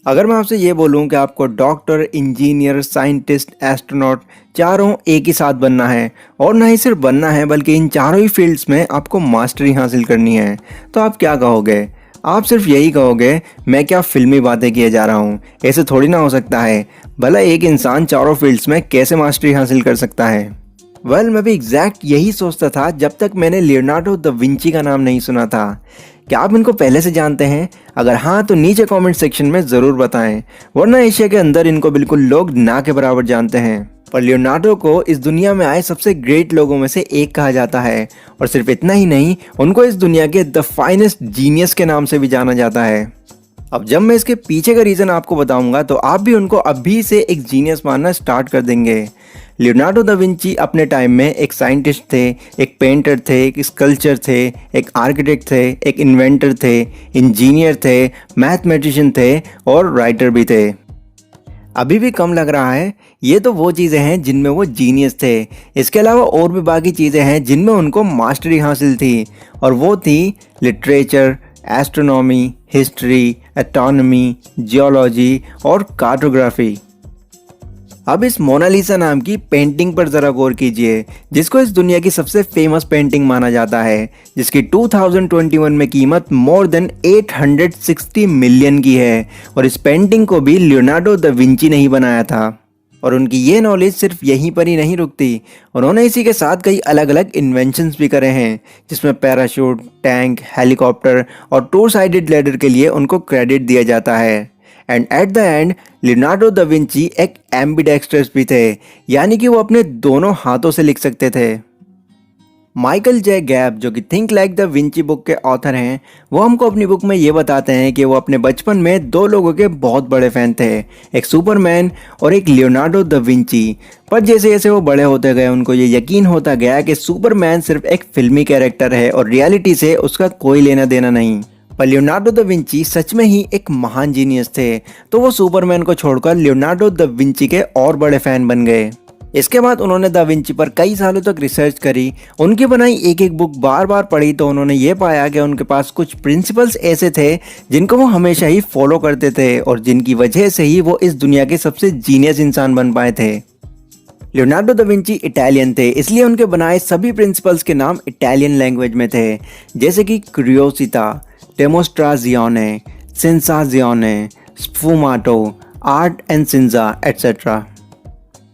अगर मैं आपसे ये बोलूं कि आपको डॉक्टर, इंजीनियर, साइंटिस्ट, एस्ट्रोनॉट चारों एक ही साथ बनना है और ना ही सिर्फ बनना है बल्कि इन चारों ही फील्ड्स में आपको मास्टरी हासिल करनी है, तो आप क्या कहोगे? आप सिर्फ यही कहोगे मैं क्या फिल्मी बातें किए जा रहा हूँ, ऐसे थोड़ी ना हो सकता है। भला एक इंसान चारों फील्ड्स में कैसे मास्टरी हासिल कर सकता है? मैं भी एग्जैक्ट यही सोचता था जब तक मैंने लियोनार्डो द विंची का नाम नहीं सुना था। क्या आप इनको पहले से जानते हैं? अगर हाँ तो नीचे कमेंट सेक्शन में ज़रूर बताएं, वरना एशिया के अंदर इनको बिल्कुल लोग ना के बराबर जानते हैं। पर लियोनार्डो को इस दुनिया में आए सबसे ग्रेट लोगों में से एक कहा जाता है, और सिर्फ इतना ही नहीं, उनको इस दुनिया के द फाइनेस्ट जीनियस के नाम से भी जाना जाता है। अब जब मैं इसके पीछे का रीज़न आपको बताऊंगा तो आप भी उनको अभी से एक जीनियस मानना स्टार्ट कर देंगे। लियोनार्डो दा विंची अपने टाइम में एक साइंटिस्ट थे, एक पेंटर थे, एक स्कल्पचर थे, एक आर्किटेक्ट थे, एक इन्वेंटर थे, इंजीनियर थे, मैथमेटिशियन थे और राइटर भी थे। अभी भी कम लग रहा है? ये तो वो चीज़ें हैं जिनमें वो जीनियस थे। इसके अलावा और भी बाकी चीज़ें हैं जिनमें उनको मास्टरी हासिल थी, और वो थी literature, astronomy, history, astronomy, geology और कार्टोग्राफी। अब इस मोनालिसा नाम की पेंटिंग पर ज़रा गौर कीजिए, जिसको इस दुनिया की सबसे फेमस पेंटिंग माना जाता है, जिसकी 2021 में कीमत मोर देन 860 मिलियन की है। और इस पेंटिंग को भी लियोनार्डो द विंची ने ही बनाया था। और उनकी ये नॉलेज सिर्फ यहीं पर ही नहीं रुकती, उन्होंने इसी के साथ कई अलग अलग इन्वेंशंस भी करे हैं, जिसमें पैराशूट, टैंक, हेलीकॉप्टर और टू साइडेड लैडर के लिए उनको क्रेडिट दिया जाता है। And at the end Leonardo da Vinci एक एम्बिडेक्स्ट्रस भी थे, यानी कि वो अपने दोनों हाथों से लिख सकते थे। माइकल जे गैब, जो कि think like the Vinci book के ऑथर हैं, वो हमको अपनी बुक में ये बताते हैं कि वो अपने बचपन में दो लोगों के बहुत बड़े फैन थे, एक सुपरमैन और एक लियोनार्डो द विंची। पर जैसे जैसे वो बड़े होते गए उनको ये यकीन होता गया कि सुपरमैन सिर्फ एक फिल्मी कैरेक्टर है और रियलिटी से उसका कोई लेना देना नहीं। पर लियोनार्डो द विंची सच में ही एक महान जीनियस थे, तो वो सुपरमैन को छोड़कर लियोनार्डो द विंची के और बड़े फैन बन गए। इसके बाद उन्होंने दा विंची पर कई सालों तक रिसर्च करी, उनकी बनाई एक एक बुक बार बार पढ़ी, तो उन्होंने ये पाया कि उनके पास कुछ प्रिंसिपल्स ऐसे थे जिनको वो हमेशा ही फॉलो करते थे और जिनकी वजह से ही वो इस दुनिया के सबसे जीनियस इंसान बन पाए थे। लियोनार्डो द विंची इटालियन थे, इसलिए उनके बनाए सभी प्रिंसिपल्स के नाम इटालियन लैंग्वेज में थे, जैसे कि क्यूरियोसिटा, डेमोस्ट्राजियोने, सेंसाजियोने, स्फुमाटो, आर्ट एंड सिंजा एटसेट्रा।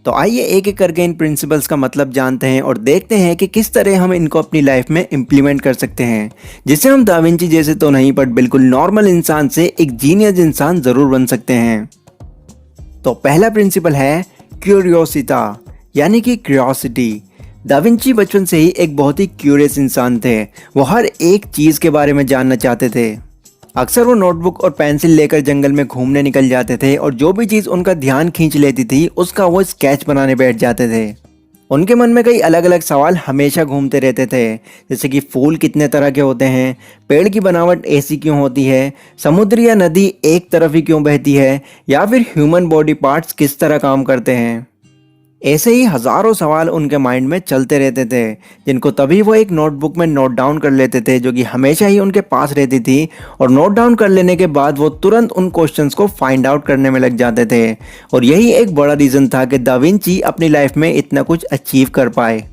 तो आइए एक एक करके इन प्रिंसिपल्स का मतलब जानते हैं और देखते हैं कि किस तरह हम इनको अपनी लाइफ में इम्प्लीमेंट कर सकते हैं, जिससे हम दा विंची जैसे तो नहीं बट बिल्कुल नॉर्मल इंसान से एक जीनियस इंसान ज़रूर बन सकते हैं। तो पहला प्रिंसिपल है क्यूरियोसिटा, यानी कि क्यूरियोसिटी। दा विंची बचपन से ही एक बहुत ही क्यूरियस इंसान थे, वो हर एक चीज़ के बारे में जानना चाहते थे। अक्सर वो नोटबुक और पेंसिल लेकर जंगल में घूमने निकल जाते थे और जो भी चीज़ उनका ध्यान खींच लेती थी उसका वो स्केच बनाने बैठ जाते थे। उनके मन में कई अलग अलग सवाल हमेशा घूमते रहते थे, जैसे कि फूल कितने तरह के होते हैं, पेड़ की बनावट ऐसी क्यों होती है, समुद्र या नदी एक तरफ ही क्यों बहती है, या फिर ह्यूमन बॉडी पार्ट्स किस तरह काम करते हैं। ऐसे ही हज़ारों सवाल उनके माइंड में चलते रहते थे, जिनको तभी वो एक नोटबुक में नोट डाउन कर लेते थे, जो कि हमेशा ही उनके पास रहती थी। और नोट डाउन कर लेने के बाद वो तुरंत उन क्वेश्चंस को फाइंड आउट करने में लग जाते थे। और यही एक बड़ा रीज़न था कि दा विंची अपनी लाइफ में इतना कुछ अचीव कर पाए।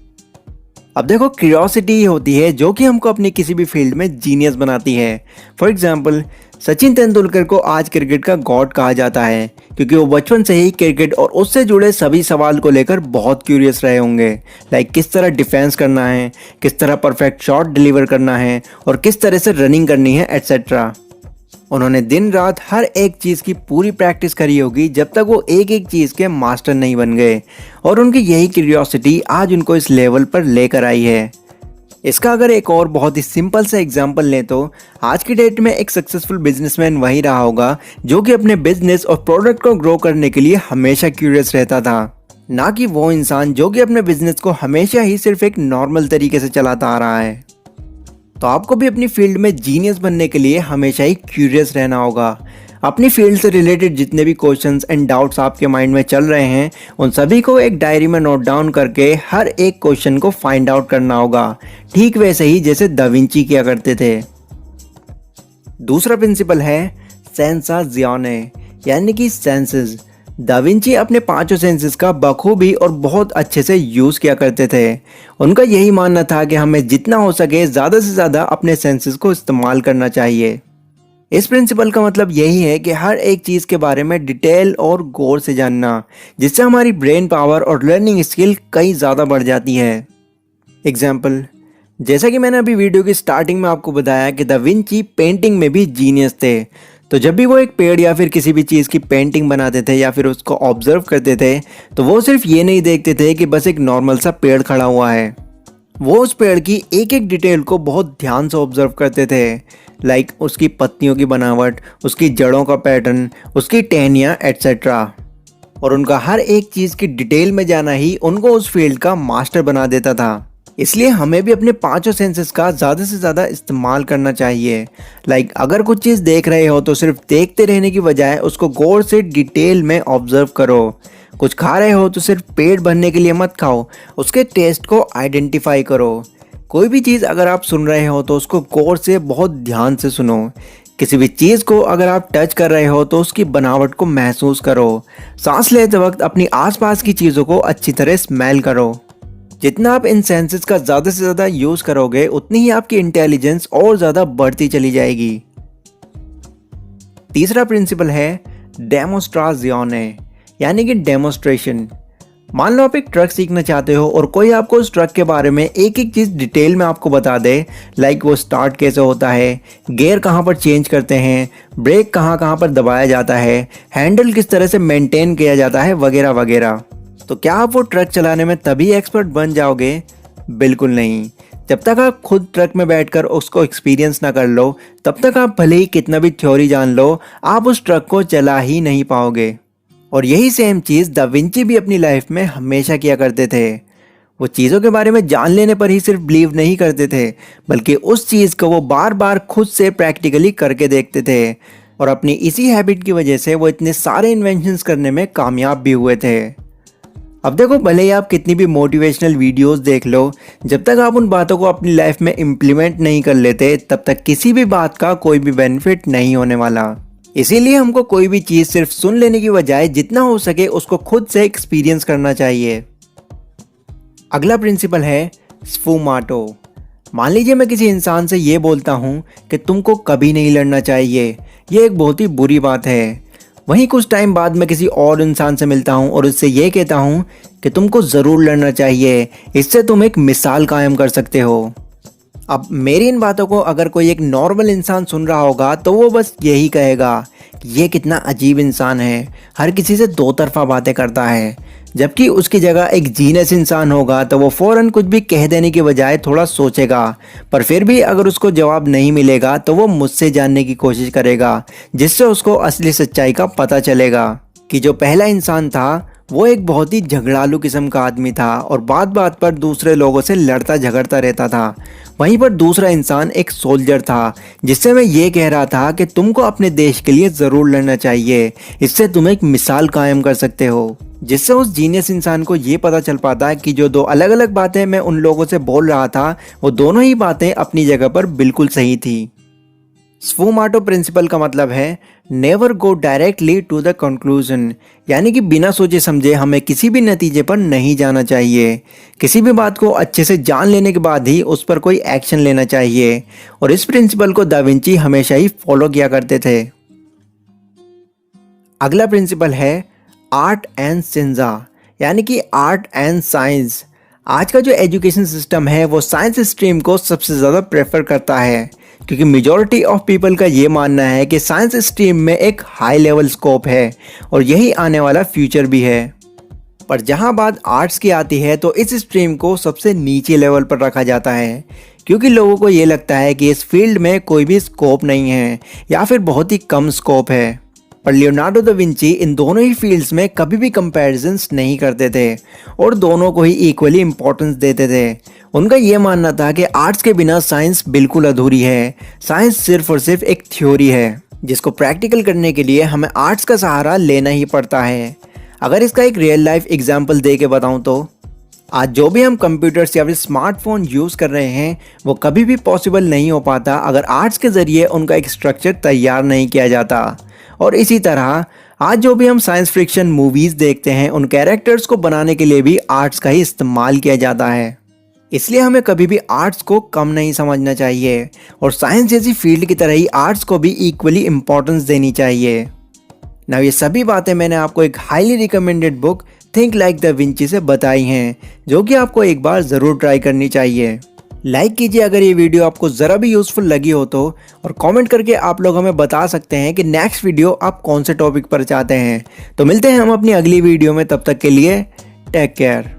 अब देखो, क्यूरियोसिटी ही होती है जो कि हमको अपनी किसी भी फील्ड में जीनियस बनाती है। फॉर एग्जाम्पल, सचिन तेंदुलकर को आज क्रिकेट का गॉड कहा जाता है, क्योंकि वो बचपन से ही क्रिकेट और उससे जुड़े सभी सवाल को लेकर बहुत क्यूरियस रहे होंगे। लाइक किस तरह डिफेंस करना है, किस तरह परफेक्ट शॉट डिलीवर करना है और किस तरह से रनिंग करनी है एटसेट्रा। उन्होंने दिन रात हर एक चीज़ की पूरी प्रैक्टिस करी होगी जब तक वो एक एक चीज़ के मास्टर नहीं बन गए, और उनकी यही क्यूरियोसिटी आज उनको इस लेवल पर लेकर आई है। इसका अगर एक और बहुत ही सिंपल सा एग्जांपल लें तो आज की डेट में एक सक्सेसफुल बिजनेसमैन वही रहा होगा जो कि अपने बिजनेस और प्रोडक्ट को ग्रो करने के लिए हमेशा क्यूरियस रहता था, ना कि वो इंसान जो कि अपने बिजनेस को हमेशा ही सिर्फ एक नॉर्मल तरीके से चलाता आ रहा है। तो आपको भी अपनी फील्ड में जीनियस बनने के लिए हमेशा ही क्यूरियस रहना होगा। अपनी फील्ड से रिलेटेड जितने भी क्वेश्चंस एंड डाउट्स आपके माइंड में चल रहे हैं, उन सभी को एक डायरी में नोट डाउन करके हर एक क्वेश्चन को फाइंड आउट करना होगा, ठीक वैसे ही जैसे दा विंची किया करते थे। दूसरा प्रिंसिपल है सेंसाजियोने, यानी कि सेंसेस। दा विंची अपने पांचों सेंसेस का बखूबी और बहुत अच्छे से यूज़ किया करते थे। उनका यही मानना था कि हमें जितना हो सके ज़्यादा से ज़्यादा अपने सेंसेस को इस्तेमाल करना चाहिए। इस प्रिंसिपल का मतलब यही है कि हर एक चीज़ के बारे में डिटेल और गौर से जानना, जिससे हमारी ब्रेन पावर और लर्निंग स्किल कई ज़्यादा बढ़ जाती है। एग्जाम्पल, जैसा कि मैंने अभी वीडियो की स्टार्टिंग में आपको बताया कि दा विंची पेंटिंग में भी जीनियस थे। तो जब भी वो एक पेड़ या फिर किसी भी चीज़ की पेंटिंग बनाते थे या फिर उसको ऑब्जर्व करते थे, तो वो सिर्फ ये नहीं देखते थे कि बस एक नॉर्मल सा पेड़ खड़ा हुआ है। वो उस पेड़ की एक एक डिटेल को बहुत ध्यान से ऑब्जर्व करते थे, लाइक उसकी पत्तियों की बनावट, उसकी जड़ों का पैटर्न, उसकी टहनियाँ एट्सेट्रा। और उनका हर एक चीज़ की डिटेल में जाना ही उनको उस फील्ड का मास्टर बना देता था। इसलिए हमें भी अपने पांचों सेंसेस का ज़्यादा से ज़्यादा इस्तेमाल करना चाहिए। लाइक अगर कुछ चीज़ देख रहे हो तो सिर्फ देखते रहने की बजाय उसको गौर से डिटेल में ऑब्जर्व करो। कुछ खा रहे हो तो सिर्फ पेट भरने के लिए मत खाओ, उसके टेस्ट को आइडेंटिफाई करो। कोई भी चीज़ अगर आप सुन रहे हो तो उसको गौर से बहुत ध्यान से सुनो। किसी भी चीज़ को अगर आप टच कर रहे हो तो उसकी बनावट को महसूस करो। सांस लेते वक्त अपनी आसपास की चीज़ों को अच्छी तरह स्मेल करो। जितना आप इन सेंसेस का ज़्यादा से ज़्यादा यूज़ करोगे उतनी ही आपकी इंटेलिजेंस और ज़्यादा बढ़ती चली जाएगी। तीसरा प्रिंसिपल है डेमोस्ट्राजियोने, यानी कि डेमोस्ट्रेशन। मान लो आप एक ट्रक सीखना चाहते हो और कोई आपको उस ट्रक के बारे में एक एक चीज़ डिटेल में आपको बता दे, लाइक वो स्टार्ट कैसे होता है, गियर कहाँ पर चेंज करते हैं, ब्रेक कहाँ कहाँ पर दबाया जाता है, हैंडल किस तरह से मेंटेन किया जाता है, वगैरह वगैरह। तो क्या आप वो ट्रक चलाने में तभी एक्सपर्ट बन जाओगे? बिल्कुल नहीं। जब तक आप खुद ट्रक में बैठकर उसको एक्सपीरियंस ना कर लो, तब तक आप भले ही कितना भी थ्योरी जान लो, आप उस ट्रक को चला ही नहीं पाओगे। और यही सेम चीज़ दा विंची भी अपनी लाइफ में हमेशा किया करते थे। वो चीज़ों के बारे में जान लेने पर ही सिर्फ बिलीव नहीं करते थे, बल्कि उस चीज़ को वो बार बार खुद से प्रैक्टिकली करके देखते थे। और अपनी इसी हैबिट की वजह से वो इतने सारे इन्वेंशंस करने में कामयाब भी हुए थे। अब देखो, भले ही आप कितनी भी मोटिवेशनल वीडियोस देख लो, जब तक आप उन बातों को अपनी लाइफ में इम्प्लीमेंट नहीं कर लेते, तब तक किसी भी बात का कोई भी बेनिफिट नहीं होने वाला। इसीलिए हमको कोई भी चीज़ सिर्फ सुन लेने की बजाय जितना हो सके उसको खुद से एक्सपीरियंस करना चाहिए। अगला प्रिंसिपल है स्फूमाटो। मान लीजिए मैं किसी इंसान से ये बोलता हूँ कि तुमको कभी नहीं लड़ना चाहिए, ये एक बहुत ही बुरी बात है। वहीं कुछ टाइम बाद मैं किसी और इंसान से मिलता हूँ और उससे ये कहता हूँ कि तुमको ज़रूर लड़ना चाहिए, इससे तुम एक मिसाल कायम कर सकते हो। अब मेरी इन बातों को अगर कोई एक नॉर्मल इंसान सुन रहा होगा तो वो बस यही कहेगा कि ये कितना अजीब इंसान है, हर किसी से दो तरफा बातें करता है। जबकि उसकी जगह एक जीनियस इंसान होगा तो वो फ़ौरन कुछ भी कह देने की बजाय थोड़ा सोचेगा, पर फिर भी अगर उसको जवाब नहीं मिलेगा तो वो मुझसे जानने की कोशिश करेगा, जिससे उसको असली सच्चाई का पता चलेगा कि जो पहला इंसान था वो एक बहुत ही झगड़ालू किस्म का आदमी था और बात बात पर दूसरे लोगों से लड़ता झगड़ता रहता था। वहीं पर दूसरा इंसान एक सोल्जर था, जिससे मैं ये कह रहा था कि तुमको अपने देश के लिए ज़रूर लड़ना चाहिए, इससे तुम एक मिसाल कायम कर सकते हो। जिससे उस जीनियस इंसान को ये पता चल पाता कि जो दो अलग अलग बातें मैं उन लोगों से बोल रहा था, वो दोनों ही बातें अपनी जगह पर बिल्कुल सही थी। स्फूमाटो प्रिंसिपल का मतलब है never go directly to the conclusion, यानी कि बिना सोचे समझे हमें किसी भी नतीजे पर नहीं जाना चाहिए। किसी भी बात को अच्छे से जान लेने के बाद ही उस पर कोई एक्शन लेना चाहिए। और इस प्रिंसिपल को दा विंची हमेशा ही फॉलो किया करते थे। अगला प्रिंसिपल है आर्ट एंड सिंजा, यानी कि आर्ट एंड साइंस। आज का जो एजुकेशन सिस्टम है वो साइंस स्ट्रीम को सबसे ज़्यादा प्रेफर करता है, क्योंकि मेजॉरिटी ऑफ पीपल का ये मानना है कि साइंस स्ट्रीम में एक हाई लेवल स्कोप है और यही आने वाला फ्यूचर भी है। पर जहाँ बात आर्ट्स की आती है तो इस स्ट्रीम को सबसे नीचे लेवल पर रखा जाता है, क्योंकि लोगों को ये लगता है कि इस फील्ड में कोई भी स्कोप नहीं है या फिर बहुत ही कम स्कोप है। पर लियोनार्डो दा विंची इन दोनों ही फील्ड्स में कभी भी कंपैरिजंस नहीं करते थे और दोनों को ही इक्वली इम्पोर्टेंस देते थे। उनका ये मानना था कि आर्ट्स के बिना साइंस बिल्कुल अधूरी है। साइंस सिर्फ और सिर्फ एक थ्योरी है, जिसको प्रैक्टिकल करने के लिए हमें आर्ट्स का सहारा लेना ही पड़ता है। अगर इसका एक रियल लाइफ एग्जाम्पल दे के बताऊँ तो आज जो भी हम कंप्यूटर्स या फिर स्मार्टफोन यूज़ कर रहे हैं वो कभी भी पॉसिबल नहीं हो पाता अगर आर्ट्स के ज़रिए उनका एक स्ट्रक्चर तैयार नहीं किया जाता। और इसी तरह आज जो भी हम साइंस फिक्शन मूवीज देखते हैं उन कैरेक्टर्स को बनाने के लिए भी आर्ट्स का ही इस्तेमाल किया जाता है। इसलिए हमें कभी भी आर्ट्स को कम नहीं समझना चाहिए और साइंस जैसी फील्ड की तरह ही आर्ट्स को भी इक्वली इम्पोर्टेंस देनी चाहिए। ना ये सभी बातें मैंने आपको एक highly recommended book think like the Vinci से बताई हैं, जो कि आपको एक बार ज़रूर ट्राई करनी चाहिए। लाइक कीजिए अगर ये वीडियो आपको ज़रा भी यूज़फुल लगी हो तो, और कमेंट करके आप लोग हमें बता सकते हैं कि नेक्स्ट वीडियो आप कौन से टॉपिक पर चाहते हैं। तो मिलते हैं हम अपनी अगली वीडियो में, तब तक के लिए टेक केयर।